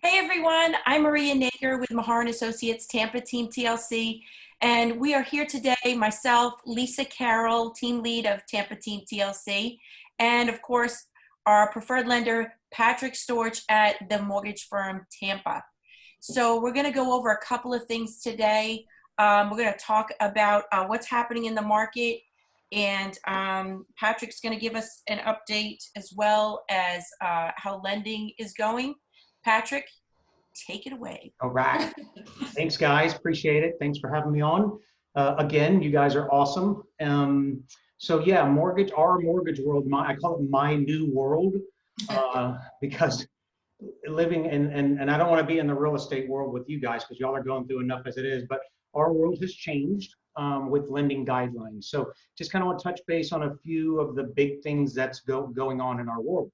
Hey everyone, I'm Maria Neger with Mihara Associates Tampa Team TLC, and we are here today, myself, Lisa Carroll, team lead of Tampa Team TLC, and of course, our preferred lender, Patrick Storch at the Mortgage Firm Tampa. So we're going to go over a couple of things today. We're going to talk about what's happening in the market, and Patrick's going to give us an update as well as how lending is going. Patrick, take it away. All right. Thanks, guys. Appreciate it. Thanks for having me on. Again, you guys are awesome. So yeah, our mortgage world, I call it my new world, because living and I don't want to be in the real estate world with you guys because y'all are going through enough as it is, but our world has changed with lending guidelines. So just kind of want to touch base on a few of the big things that's going on in our world.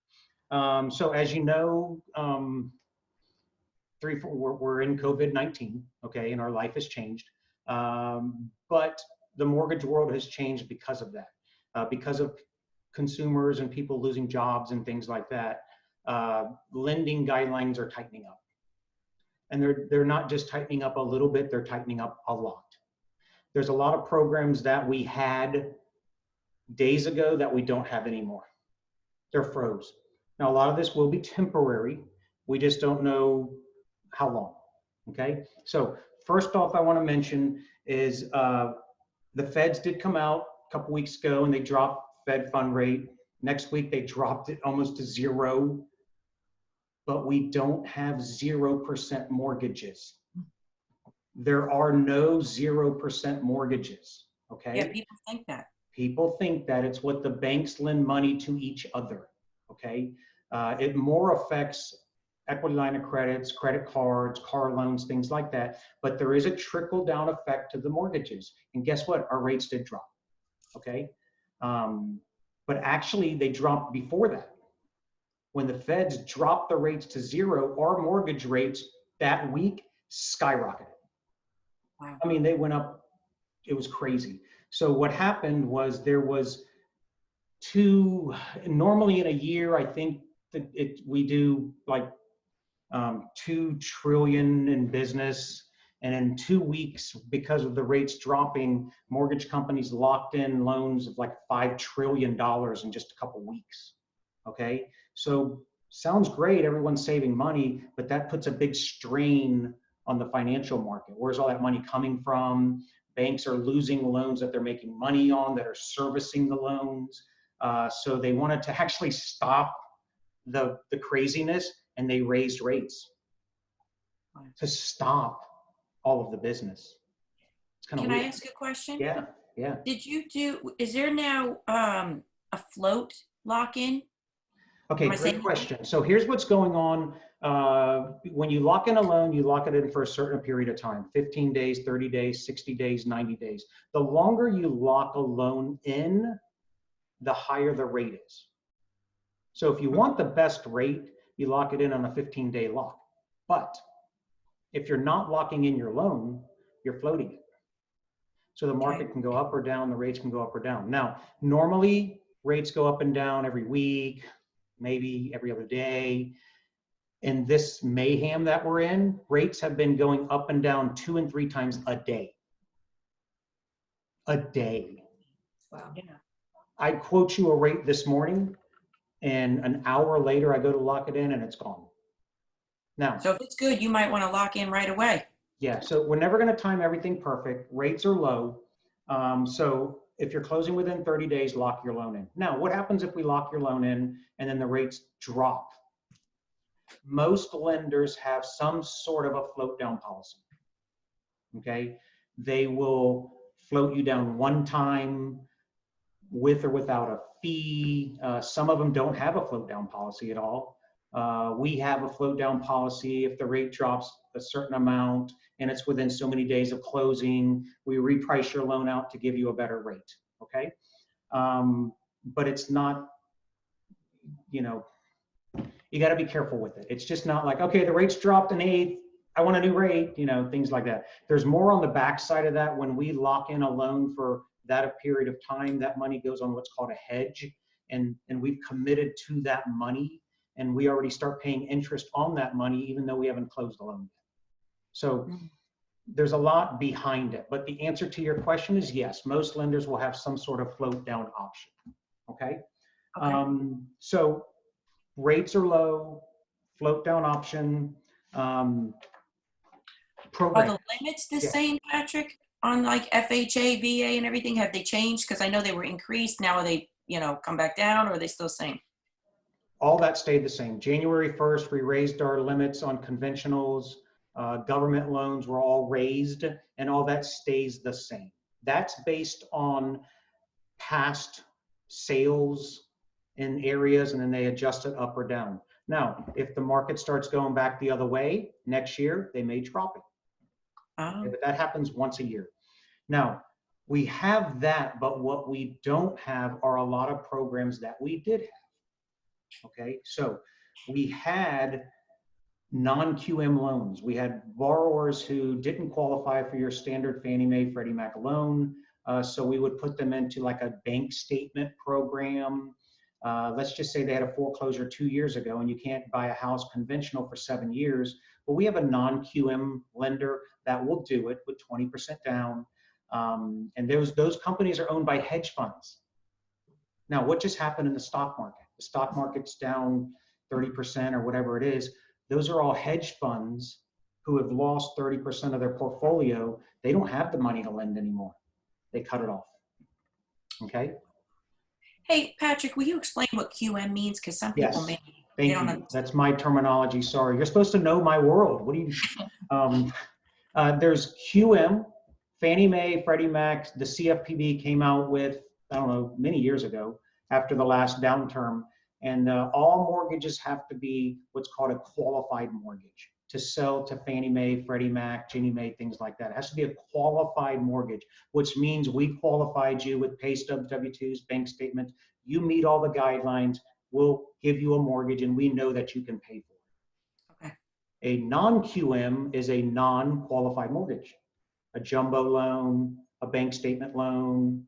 So as you know, we're in COVID-19, okay, and our life has changed. But the mortgage world has changed because of that, because of consumers and people losing jobs and things like that. Lending guidelines are tightening up, and they're not just tightening up a little bit; they're tightening up a lot. There's a lot of programs that we had days ago that we don't have anymore. They're froze. Now, a lot of this will be temporary. We just don't know how long, okay? So first off, I want to mention is the feds did come out a couple weeks ago and they dropped Fed fund rate. Next week, they dropped it almost to zero, but we don't have 0% mortgages. There are no 0% mortgages, okay? Yeah, people think that. People think that it's what the banks lend money to each other, okay? It more affects equity line of credits, credit cards, car loans, things like that. But there is a trickle down effect to the mortgages. And guess what? Our rates did drop, okay? But actually they dropped before that. When the feds dropped the rates to zero, our mortgage rates that week skyrocketed. Wow. I mean, they went up, it was crazy. So what happened was there was normally in a year, I think that we do like 2 trillion in business, and in 2 weeks, because of the rates dropping, mortgage companies locked in loans of like $5 trillion in just a couple weeks. Okay, so sounds great, everyone's saving money, but that puts a big strain on the financial market. Where's all that money coming from? Banks are losing loans that they're making money on, that are servicing the loans. So they wanted to actually stop the craziness, and they raised rates to stop all of the business. It's kind of weird. Can I ask a question? Yeah. Is there now a float lock-in? Okay, great question. So here's what's going on. When you lock in a loan, you lock it in for a certain period of time, 15 days, 30 days, 60 days, 90 days. The longer you lock a loan in, the higher the rate is. So if you want the best rate, you lock it in on a 15-day lock. But if you're not locking in your loan, you're floating it. So the market can go up or down, the rates can go up or down. Now, normally rates go up and down every week, maybe every other day. In this mayhem that we're in, rates have been going up and down 2 and 3 times a day. A day. Wow. Yeah. I quote you a rate this morning, and an hour later I go to lock it in and it's gone. Now, so if it's good, you might want to lock in right away. Yeah, so we're never going to time everything perfect. Rates are low. So if you're closing within 30 days, lock your loan in. Now, what happens if we lock your loan in and then the rates drop? Most lenders have some sort of a float down policy, okay? They will float you down one time with or without a fee. Some of them don't have a float down policy at all. We have a float down policy. If the rate drops a certain amount and it's within so many days of closing, we reprice your loan out to give you a better rate, okay? But it's not, you got to be careful with it. It's just not like, okay, the rate's dropped an eighth, I want a new rate, things like that. There's more on the backside of that. When we lock in a loan for that period of time, that money goes on what's called a hedge, and we've committed to that money. and we already start paying interest on that money, even though we haven't closed the loan yet. So there's a lot behind it, but the answer to your question is yes, most lenders will have some sort of float down option, okay? So rates are low, float down option, program. Are the limits the same, Patrick, on like FHA, VA and everything? Have they changed? Because I know they were increased. Now are they, come back down, or are they still the same? All that stayed the same. January 1st, we raised our limits on conventionals. Government loans were all raised, and all that stays the same. That's based on past sales in areas, and then they adjust it up or down. Now, if the market starts going back the other way next year, they may drop it. Okay, but that happens once a year. Now, we have that, but what we don't have are a lot of programs that we did have. Okay, so we had non-QM loans. We had borrowers who didn't qualify for your standard Fannie Mae, Freddie Mac loan. So we would put them into like a bank statement program. Let's just say they had a foreclosure 2 years ago and you can't buy a house conventional for 7 years. Well, we have a non-QM lender that will do it with 20% down. And those companies are owned by hedge funds. Now, what just happened in the stock market? The stock market's down 30% or whatever it is. Those are all hedge funds who have lost 30% of their portfolio. They don't have the money to lend anymore. They cut it off. Okay? Hey, Patrick, will you explain what QM means? Because some people may. Thank you. That's my terminology. Sorry. You're supposed to know my world. What do you? There's QM, Fannie Mae, Freddie Mac. The CFPB came out with, I don't know, many years ago after the last downturn. And all mortgages have to be what's called a qualified mortgage to sell to Fannie Mae, Freddie Mac, Ginnie Mae, things like that. It has to be a qualified mortgage, which means we qualified you with pay stubs, W-2s, bank statements. You meet all the guidelines. We'll give you a mortgage, and we know that you can pay for it. Okay. A non-QM is a non-qualified mortgage, a jumbo loan, a bank statement loan,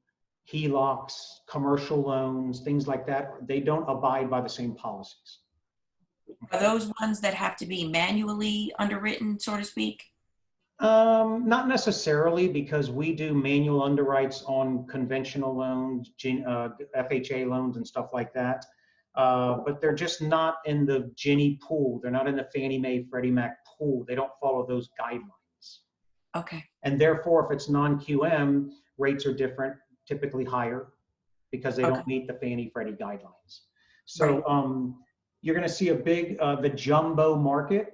HELOCs, commercial loans, things like that. They don't abide by the same policies. Are those ones that have to be manually underwritten, so to speak? Not necessarily, because we do manual underwrites on conventional loans, FHA loans and stuff like that. But they're just not in the Ginnie pool. They're not in the Fannie Mae, Freddie Mac pool. They don't follow those guidelines. Okay. And therefore, if it's non-QM, rates are different, typically higher, because they don't meet the Fannie Freddie guidelines. So you're going to see a big, the jumbo market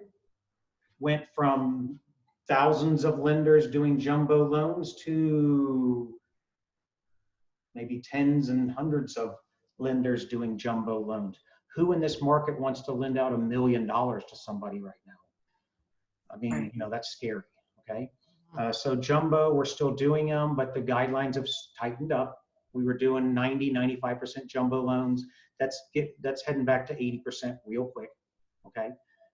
went from thousands of lenders doing jumbo loans to maybe tens and hundreds of lenders doing jumbo loans. Who in this market wants to lend out $1 million to somebody right now? I mean, that's scary, okay? So jumbo, we're still doing them, but the guidelines have tightened up. We were doing 90, 95% jumbo loans. That's heading back to 80% real quick, okay?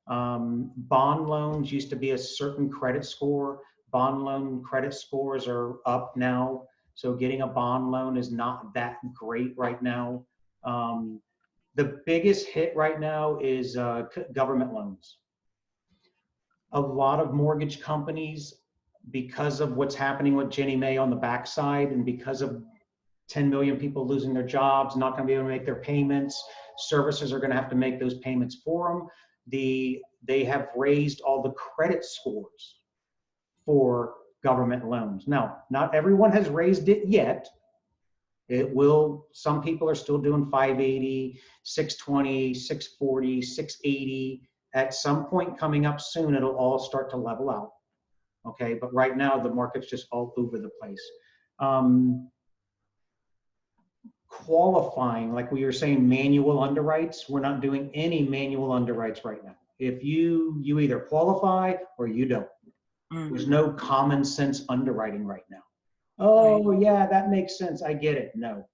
Bond loans used to be a certain credit score. Bond loan credit scores are up now. So getting a bond loan is not that great right now. The biggest hit right now is government loans. A lot of mortgage companies, because of what's happening with Ginnie Mae on the backside, and because of 10 million people losing their jobs, not going to be able to make their payments, servicers are going to have to make those payments for them. They have raised all the credit scores for government loans. Now, not everyone has raised it yet. It will, some people are still doing 580, 620, 640, 680. At some point coming up soon, it'll all start to level out. Okay, but right now the market's just all over the place. Qualifying, like we were saying, manual underwrites, we're not doing any manual underwrites right now. If you either qualify or you don't. There's no common sense underwriting right now. Oh, yeah, that makes sense. I get it. No.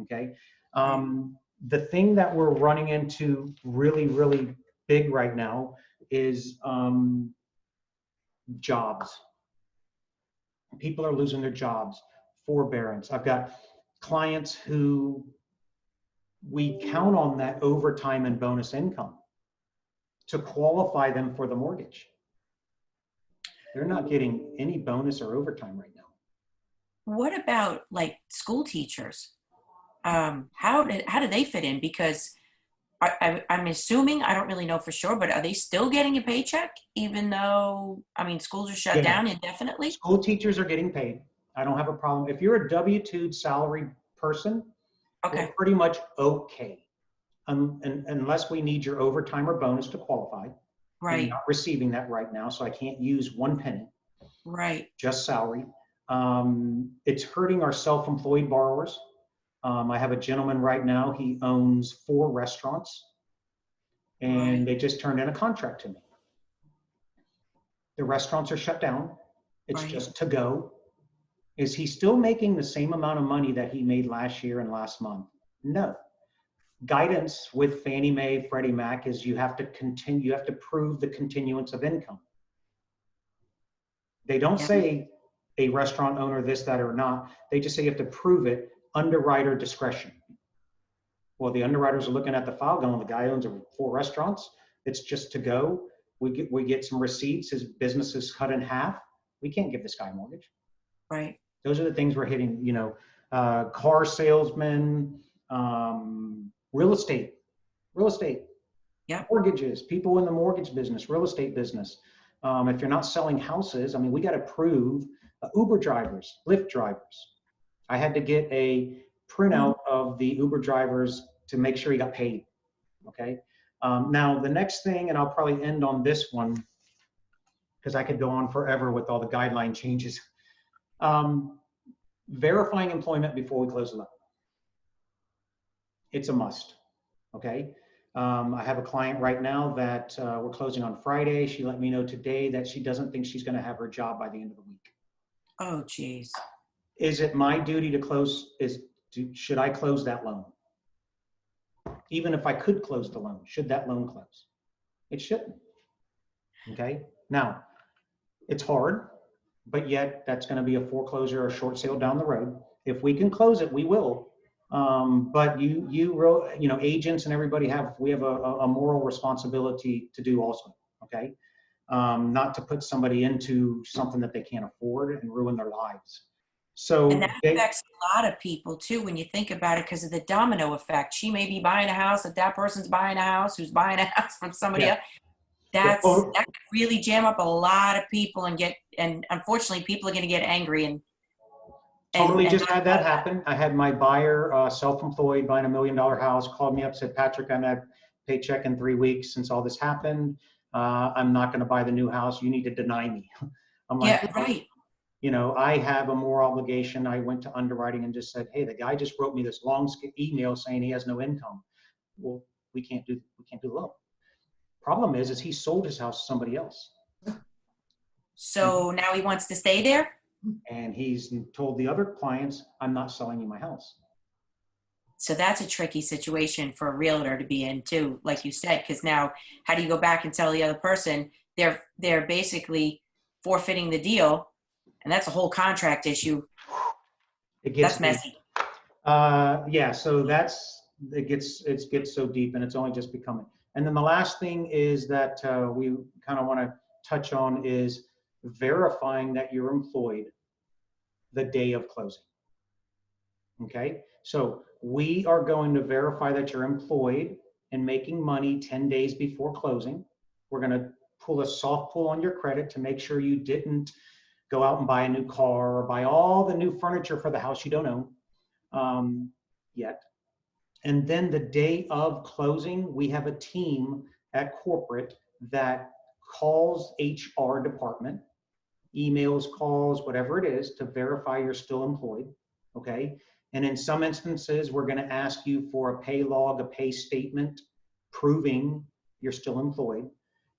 Okay. The thing that we're running into really, really big right now is jobs. People are losing their jobs. Forbearance. I've got clients who we count on that overtime and bonus income. to qualify them for the mortgage. They're not getting any bonus or overtime right now. What about like school teachers? How do they fit in? Because I'm assuming, I don't really know for sure, but are they still getting a paycheck even though, I mean, schools are shut down indefinitely? School teachers are getting paid. I don't have a problem. If you're a W-2 salary person, Okay. we're pretty much okay. Unless we need your overtime or bonus to qualify. Right. You're not receiving that right now, so I can't use one penny. Right. Just salary. It's hurting our self-employed borrowers. I have a gentleman right now, he owns 4 restaurants, and they just turned in a contract to me. The restaurants are shut down. It's just to go. Is he still making the same amount of money that he made last year and last month? No. Guidance with Fannie Mae, Freddie Mac is you have to continue, you have to prove the continuance of income. They don't say a restaurant owner this, that, or not. They just say you have to prove it, underwriter discretion. Well, the underwriters are looking at the file going, the guy owns 4 restaurants. It's just to go. We get some receipts. His business is cut in half. We can't give this guy a mortgage. Right. Those are the things we're hitting, you know, car salesmen, real estate, mortgages, people in the mortgage business, real estate business. If you're not selling houses, I mean, we got to prove Uber drivers, Lyft drivers. I had to get a printout of the Uber drivers to make sure he got paid. Okay. Now the next thing, and I'll probably end on this one because I could go on forever with all the guideline changes. Verifying employment before we close the loan. It's a must. Okay. I have a client right now that we're closing on Friday. She let me know today that she doesn't think she's going to have her job by the end of the week. Oh, geez. Is it my duty to close? Should I close that loan? Even if I could close the loan, should that loan close? It shouldn't. Okay. Now, it's hard, but yet that's going to be a foreclosure or a short sale down the road. If we can close it, we will. But you know, agents and everybody we have a moral responsibility to do also. Okay. Not to put somebody into something that they can't afford and ruin their lives. So and that affects a lot of people too when you think about it, because of the domino effect. She may be buying a house, that person's buying a house, who's buying a house from somebody else. That could really jam up a lot of people and unfortunately people are going to get angry and totally just had that happen. I had my buyer, self-employed, buying $1 million house, called me up, said, Patrick, I'm at paycheck in 3 weeks since all this happened. I'm not going to buy the new house. You need to deny me. I'm like, yeah, right. You know, I have a moral obligation. I went to underwriting and just said, hey, the guy just wrote me this long email saying he has no income. Well, we can't do the loan. Problem is he sold his house to somebody else. So now he wants to stay there? And he's told the other clients, I'm not selling you my house. So that's a tricky situation for a realtor to be in too, like you said, because now how do you go back and tell the other person they're basically forfeiting the deal? And that's a whole contract issue. That's messy. Yeah, so it gets so deep, and it's only just becoming. And then the last thing is that we kind of want to touch on is verifying that you're employed the day of closing. Okay, so we are going to verify that you're employed and making money 10 days before closing. We're going to pull a soft pull on your credit to make sure you didn't go out and buy a new car or buy all the new furniture for the house you don't own yet. And then the day of closing, we have a team at corporate that calls HR department, emails, calls, whatever it is, to verify you're still employed. Okay. And in some instances, we're going to ask you for a pay log, a pay statement proving you're still employed.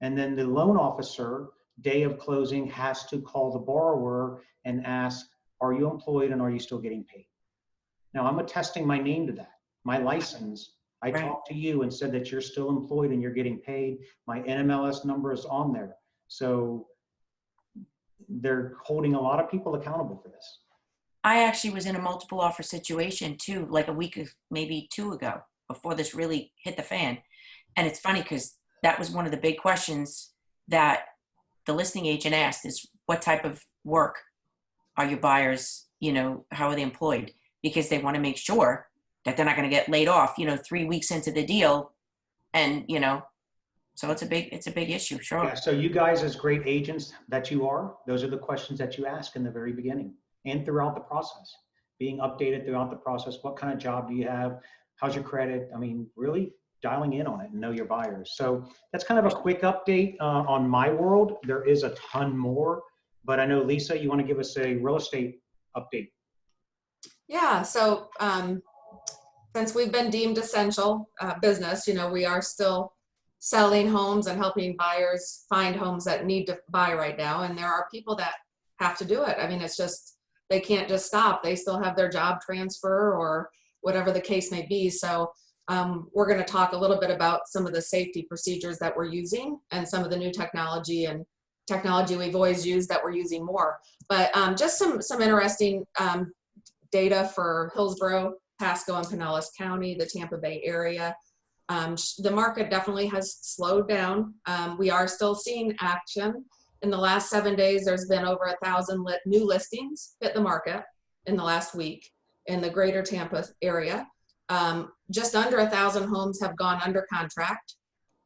And then the loan officer, day of closing, has to call the borrower and ask, are you employed and are you still getting paid? Now, I'm attesting my name to that, my license. I talked to you and said that you're still employed and you're getting paid. My NMLS number is on there. So they're holding a lot of people accountable for this. I actually was in a multiple offer situation too, like a week, maybe 2 ago, before this really hit the fan. And it's funny because that was one of the big questions that the listing agent asked is, what type of work are your buyers, how are they employed? Because they want to make sure that they're not going to get laid off, 3 weeks into the deal. And, so it's a big issue. Sure. Yeah. So you guys, as great agents that you are, those are the questions that you ask in the very beginning and throughout the process, being updated throughout the process. What kind of job do you have? How's your credit? I mean, really dialing in on it and know your buyers. So that's kind of a quick update on my world. There is a ton more, but I know, Lisa, you want to give us a real estate update. Yeah, so since we've been deemed essential business, we are still selling homes and helping buyers find homes that need to buy right now. And there are people that have to do it. I mean, it's just, they can't just stop. They still have their job transfer or whatever the case may be. So we're going to talk a little bit about some of the safety procedures that we're using and some of the new technology and technology we've always used that we're using more. But just some interesting data for Hillsborough, Pasco, and Pinellas County, the Tampa Bay area. The market definitely has slowed down. We are still seeing action. In the last 7 days, there's been over 1,000 new listings hit the market in the last week in the greater Tampa area. Just under 1,000 homes have gone under contract,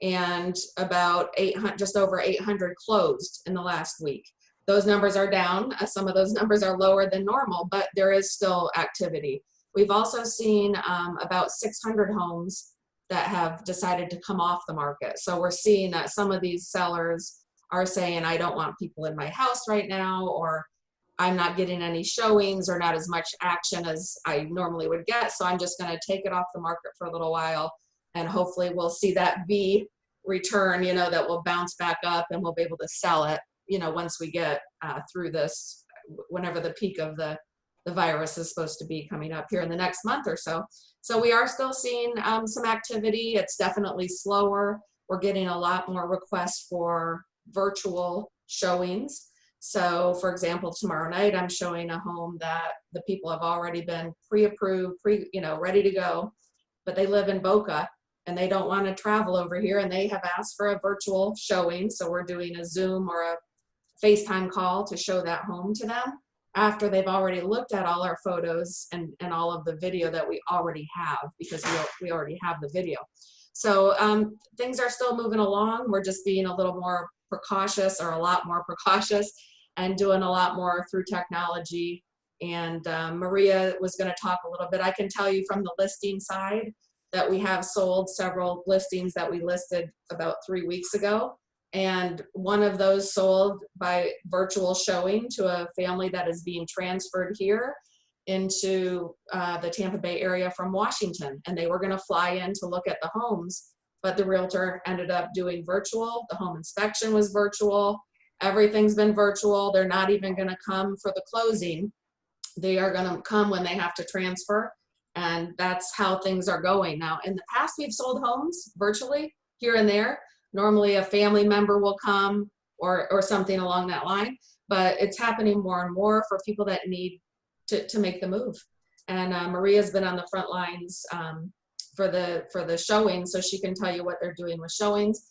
and about 800, just over 800 closed in the last week. Those numbers are down. Some of those numbers are lower than normal, but there is still activity. We've also seen about 600 homes that have decided to come off the market. So we're seeing that some of these sellers are saying, I don't want people in my house right now, or I'm not getting any showings or not as much action as I normally would get. So I'm just going to take it off the market for a little while. And hopefully we'll see that V return, that will bounce back up and we'll be able to sell it, once we get through this, whenever the peak of the virus is supposed to be coming up here in the next month or so. So we are still seeing some activity. It's definitely slower. We're getting a lot more requests for virtual showings. So for example, tomorrow night, I'm showing a home that the people have already been pre-approved, ready to go, but they live in Boca and they don't want to travel over here, and they have asked for a virtual showing. So we're doing a Zoom or a FaceTime call to show that home to them after they've already looked at all our photos and all of the video that we already have, because we already have the video. So things are still moving along. We're just being a little more precautious, or a lot more precautious, and doing a lot more through technology. And Maria was going to talk a little bit. I can tell you from the listing side that we have sold several listings that we listed about 3 weeks ago. And one of those sold by virtual showing to a family that is being transferred here into the Tampa Bay area from Washington. And they were going to fly in to look at the homes, but the realtor ended up doing virtual. The home inspection was virtual. Everything's been virtual. They're not even going to come for the closing. They are going to come when they have to transfer. And that's how things are going now. In the past, we've sold homes virtually here and there. Normally a family member will come or something along that line, but it's happening more and more for people that need to make the move. And Maria's been on the front lines for the showings, so she can tell you what they're doing with showings.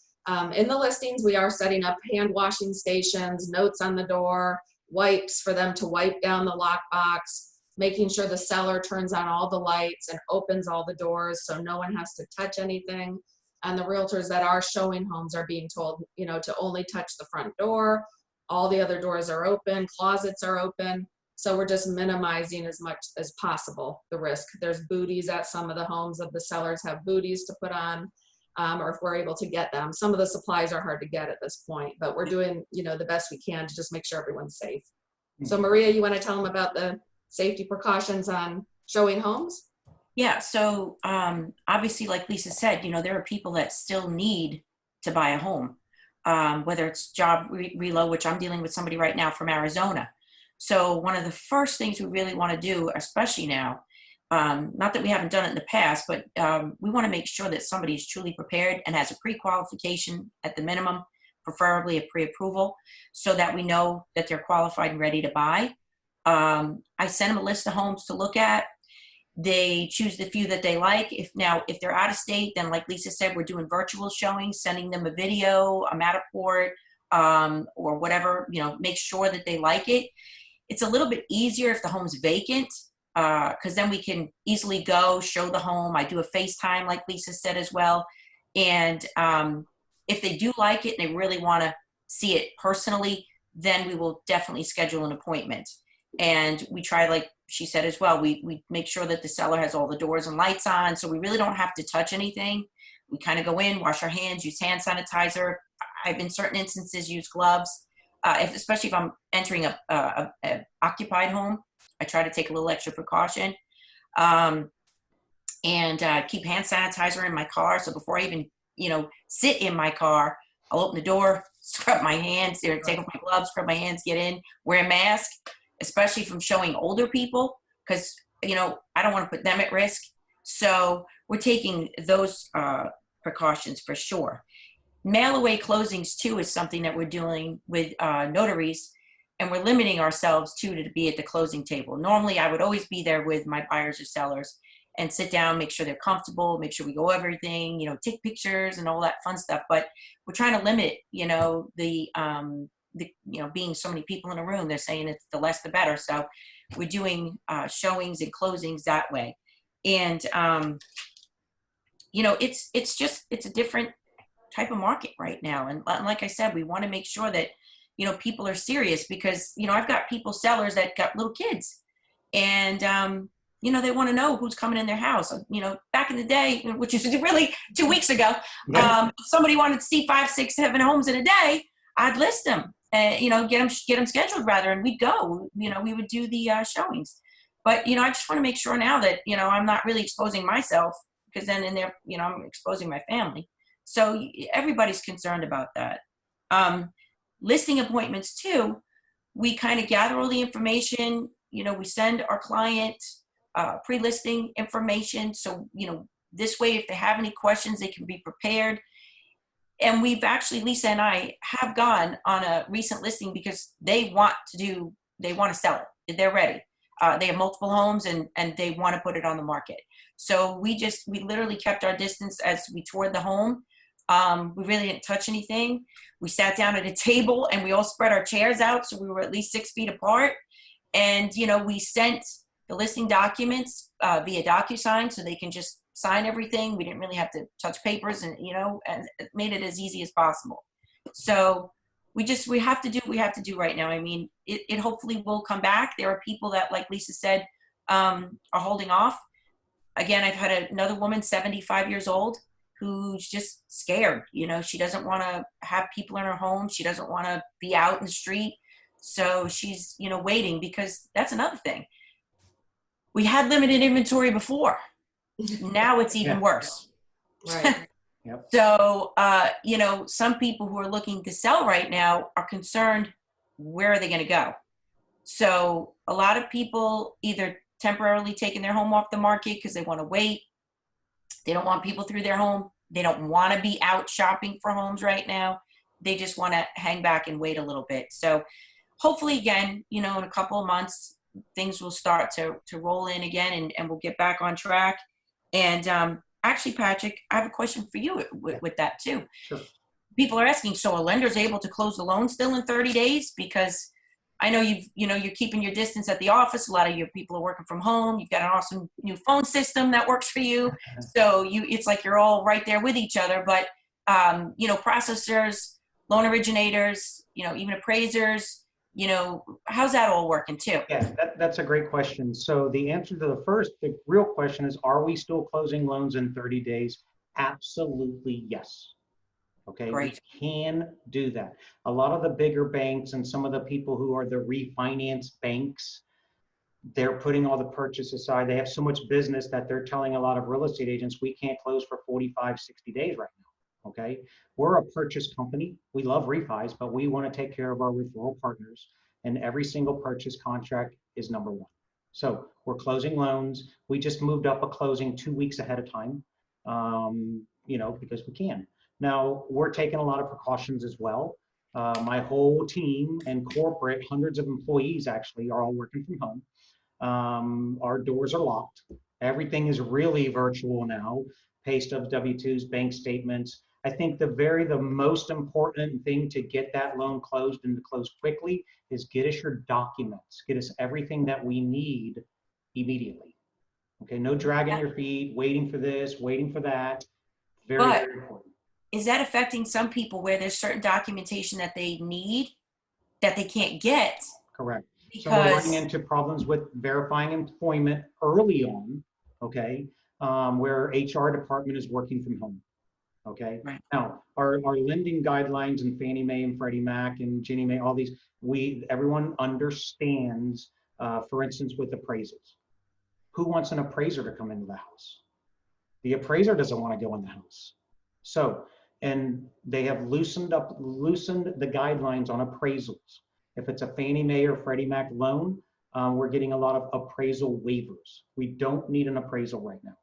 In the listings, we are setting up hand washing stations, notes on the door, wipes for them to wipe down the lockbox, making sure the seller turns on all the lights and opens all the doors so no one has to touch anything. And the realtors that are showing homes are being told, to only touch the front door. All the other doors are open, closets are open. So we're just minimizing as much as possible the risk. There's booties at some of the homes of the sellers have booties to put on, or if we're able to get them. Some of the supplies are hard to get at this point, but we're doing, the best we can to just make sure everyone's safe. So Maria, you want to tell them about the safety precautions on showing homes? Yeah, so obviously, like Lisa said, there are people that still need to buy a home, whether it's job reload, which I'm dealing with somebody right now from Arizona. So one of the first things we really want to do, especially now, not that we haven't done it in the past, but we want to make sure that somebody is truly prepared and has a pre-qualification at the minimum, preferably a pre-approval, so that we know that they're qualified and ready to buy. I sent them a list of homes to look at. They choose the few that they like. If they're out of state, then like Lisa said, we're doing virtual showings, sending them a video, a Matterport, or whatever, make sure that they like it. It's a little bit easier if the home's vacant, because then we can easily go show the home. I do a FaceTime, like Lisa said, as well. And if they do like it and they really want to see it personally, then we will definitely schedule an appointment. And we try, like she said as well, we make sure that the seller has all the doors and lights on, so we really don't have to touch anything. We kind of go in, wash our hands, use hand sanitizer. I've in certain instances used gloves, especially if I'm entering a occupied home. I try to take a little extra precaution, and keep hand sanitizer in my car. So before I even sit in my car, I'll open the door, scrub my hands, take off my gloves, scrub my hands, get in, wear a mask, especially from showing older people, because I don't want to put them at risk. So we're taking those precautions for sure. Mail away closings too is something that we're doing with notaries, and we're limiting ourselves to be at the closing table. Normally I would always be there with my buyers or sellers and sit down, make sure they're comfortable, make sure we go over everything, take pictures and all that fun stuff. But we're trying to limit, the being so many people in a room. They're saying it's the less the better. So we're doing showings and closings that way. And it's a different type of market right now. And like I said, we want to make sure that people are serious, because I've got sellers that got little kids, and they want to know who's coming in their house. Back in the day, which is really 2 weeks ago, if somebody wanted to see 5, 6, 7 homes in a day, I'd list them, get them scheduled rather, and we'd go. We would do the showings. But I just want to make sure now that I'm not really exposing myself, because then in there I'm exposing my family. So everybody's concerned about that. Listing appointments too, we kind of gather all the information. We send our client pre-listing information. So, this way, if they have any questions, they can be prepared. And we've actually, Lisa and I have gone on a recent listing because they want to sell it. They're ready. They have multiple homes and they want to put it on the market. So we literally kept our distance as we toured the home. We really didn't touch anything. We sat down at a table and we all spread our chairs out, so we were at least 6 feet apart. And we sent the listing documents via DocuSign, so they can just sign everything. We didn't really have to touch papers, and and it made it as easy as possible. So we have to do what we have to do right now. I mean, it hopefully will come back. There are people that, like Lisa said, are holding off. Again, I've had another woman, 75 years old, who's just scared. She doesn't want to have people in her home. She doesn't want to be out in the street. So she's, waiting, because that's another thing. We had limited inventory before. Now it's even worse. Right. Yep. So, some people who are looking to sell right now are concerned, where are they going to go? So a lot of people either temporarily taking their home off the market because they want to wait. They don't want people through their home. They don't want to be out shopping for homes right now. They just want to hang back and wait a little bit. So hopefully, again, in a couple of months, things will start to roll in again, and we'll get back on track. And actually, Patrick, I have a question for you with that too. Sure. People are asking, so a lender's able to close the loan still in 30 days? Because I know you're keeping your distance at the office. A lot of your people are working from home. You've got an awesome new phone system that works for you. So it's like you're all right there with each other. But processors, loan originators, even appraisers, how's that all working too? Yeah, that's a great question. So the answer to the real question is, are we still closing loans in 30 days? Absolutely yes. Okay, Great. We can do that. A lot of the bigger banks and some of the people who are the refinance banks, they're putting all the purchase aside. They have so much business that they're telling a lot of real estate agents, we can't close for 45, 60 days right now. Okay, we're a purchase company. We love refis, but we want to take care of our referral partners, and every single purchase contract is number one. So we're closing loans. We just moved up a closing 2 weeks ahead of time, because we can. Now, we're taking a lot of precautions as well. My whole team and corporate, hundreds of employees actually, are all working from home. Our doors are locked, Everything is really virtual now. Pay stubs, W-2s, bank statements. I think the most important thing to get that loan closed and to close quickly is get us your documents. Get us everything that we need immediately. Okay, no dragging your feet, waiting for this, waiting for that. Very, But very important. is that affecting some people where there's certain documentation that they need that they can't get? Correct. So we're Because running into problems with verifying employment early on, okay, where HR department is working from home, okay? Right. Now, our lending guidelines and Fannie Mae and Freddie Mac and Ginnie Mae, all these, everyone understands, for instance, with appraisals. Who wants an appraiser to come into the house? The appraiser doesn't want to go in the house. So, and they have loosened the guidelines on appraisals. If it's a Fannie Mae or Freddie Mac loan, we're getting a lot of appraisal waivers. We don't need an appraisal right now,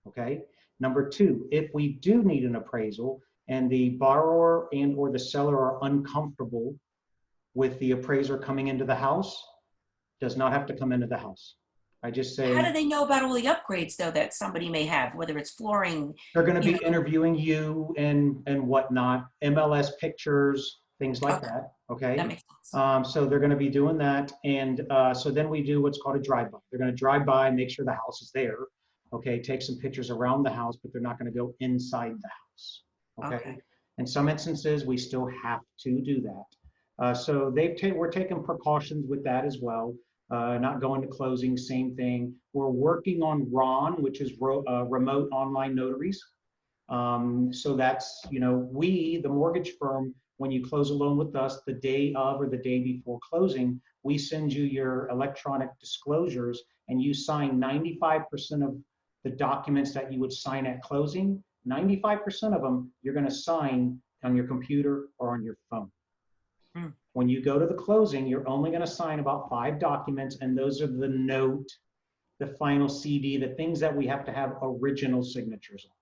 okay? Number two, if we do need an appraisal and the borrower and or the seller are uncomfortable with the appraiser coming into the house, does not have to come into the house. I just say, how do they know about all the upgrades though that somebody may have, whether it's flooring? they're going to be interviewing you and whatnot, MLS pictures, things like that. Okay. That makes sense. So they're going to be doing that. And so then we do what's called a drive-by. They're going to drive by, make sure the house is there. Okay. Take some pictures around the house, but they're not going to go inside the house. Okay. In some instances, we still have to do that. So we're taking precautions with that as well. Not going to closing, same thing. We're working on RON, which is remote online notaries. So that's, we, the mortgage firm, when you close a loan with us, the day of or the day before closing, we send you your electronic disclosures and you sign 95% of the documents that you would sign at closing. 95% of them, you're going to sign on your computer or on your phone. When you go to the closing, you're only going to sign about 5 documents, and those are the note, the final CD, the things that we have to have original signatures on.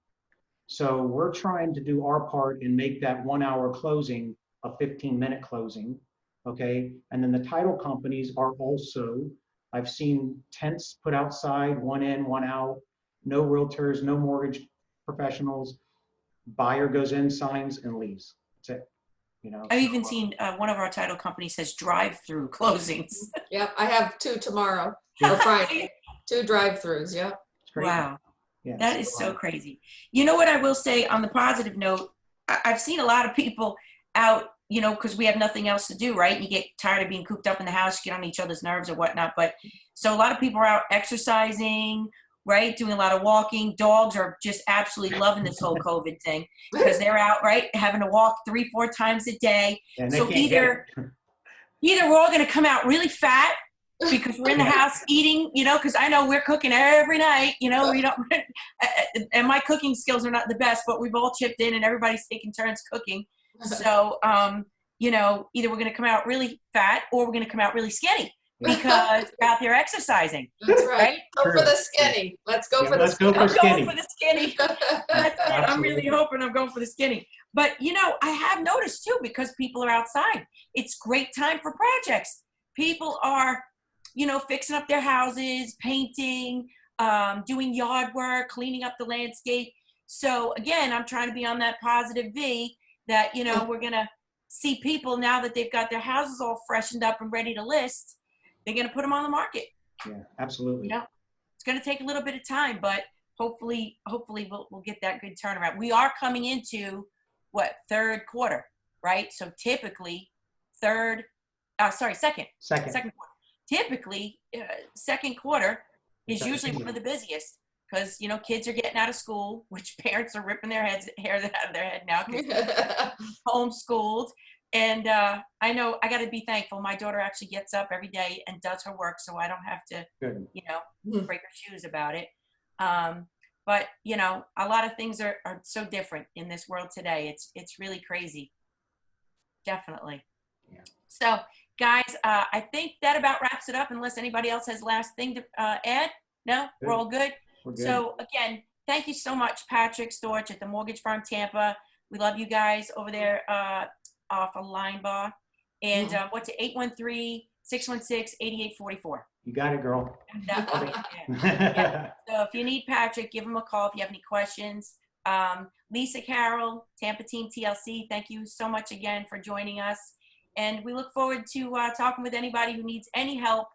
So we're trying to do our part and make that 1-hour closing a 15-minute closing, okay? And then the title companies are also, I've seen tents put outside, 1 in, 1 out, no realtors, no mortgage professionals. Buyer goes in, signs, and leaves. That's it. I've even seen one of our title companies says drive-through closings. Yep, I have 2 tomorrow or Friday. 2 drive-throughs. Yep. Wow. Yeah, That is so crazy. You know what I will say on the positive note, I've seen a lot of people out, because we have nothing else to do, right? And you get tired of being cooped up in the house, you get on each other's nerves or whatnot. But so a lot of people are out exercising, right? Doing a lot of walking. Dogs are just absolutely loving this whole COVID thing because they're out, right? Having to walk 3-4 times a day. So either we're all going to come out really fat because we're in the house eating, because I know we're cooking every night, we don't, and my cooking skills are not the best, but we've all chipped in and everybody's taking turns cooking. So, either we're going to come out really fat or we're going to come out really skinny because we're out there exercising. That's right. Go for the skinny. Let's go for the skinny. I'm going for the skinny. I'm really hoping I'm going for the skinny. But, I have noticed too, because people are outside, it's great time for projects. People are, fixing up their houses, painting, doing yard work, cleaning up the landscape. So again, I'm trying to be on that positive V that, we're going to see people now that they've got their houses all freshened up and ready to list. They're going to put them on the market. Yeah, absolutely. It's going to take a little bit of time, but hopefully we'll get that good turnaround. We are coming into third quarter, right? So typically second quarter. Typically, second quarter is usually one of the busiest because, kids are getting out of school, which parents are ripping their hair out of their head now because they're homeschooled. And I know I got to be thankful. My daughter actually gets up every day and does her work, so I don't have to, break her shoes about it. But, a lot of things are so different in this world today. It's really crazy. Definitely. Yeah. So, guys, I think that about wraps it up unless anybody else has last thing to add. No, good. We're all good. We're good. So again, thank you so much, Patrick Storch at the Mortgage Firm Tampa. We love you guys over there off of Line Bar. And what's it, 616-8844. You got it, girl. Yeah. So if you need Patrick, give him a call if you have any questions. Lisa, Carroll, Tampa Team TLC, thank you so much again for joining us. And we look forward to talking with anybody who needs any help,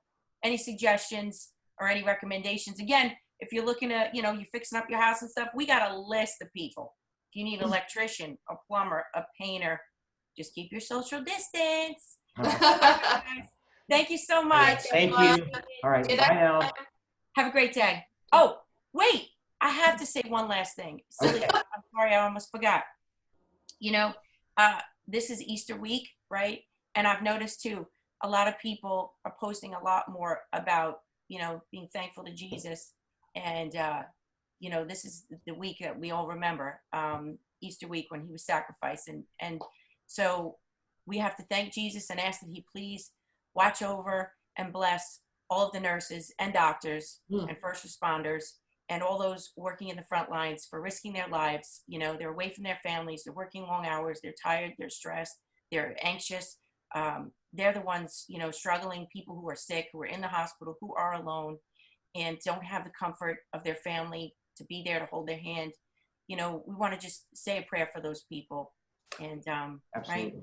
any suggestions, or any recommendations. Again, if you're looking at, you're fixing up your house and stuff, we got a list of people. If you need an electrician, a plumber, a painter, just keep your social distance. Thank you so much. Thank you. All right. Bye now. Have a great day. Oh, wait. I have to say one last thing. Silly. Okay. I'm sorry. I almost forgot. This is Easter week, right? And I've noticed too, a lot of people are posting a lot more about, being thankful to Jesus. And, this is the week that we all remember, Easter week when he was sacrificed. And so we have to thank Jesus and ask that he please watch over and bless all of the nurses and doctors and first responders and all those working in the front lines for risking their lives. They're away from their families. They're working long hours. They're tired. They're stressed. They're anxious. They're the ones, struggling, people who are sick, who are in the hospital, who are alone and don't have the comfort of their family to be there to hold their hand. We want to just say a prayer for those people. And, Absolutely. Right?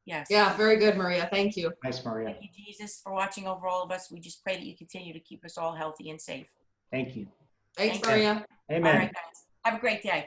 Yes. Yeah, very good, Maria. Thank you. Nice, Maria. Thank you, Jesus, for watching over all of us. We just pray that you continue to keep us all healthy and safe. Thank you. Thanks, Thank you. Maria. Amen. All right, guys. Have a great day.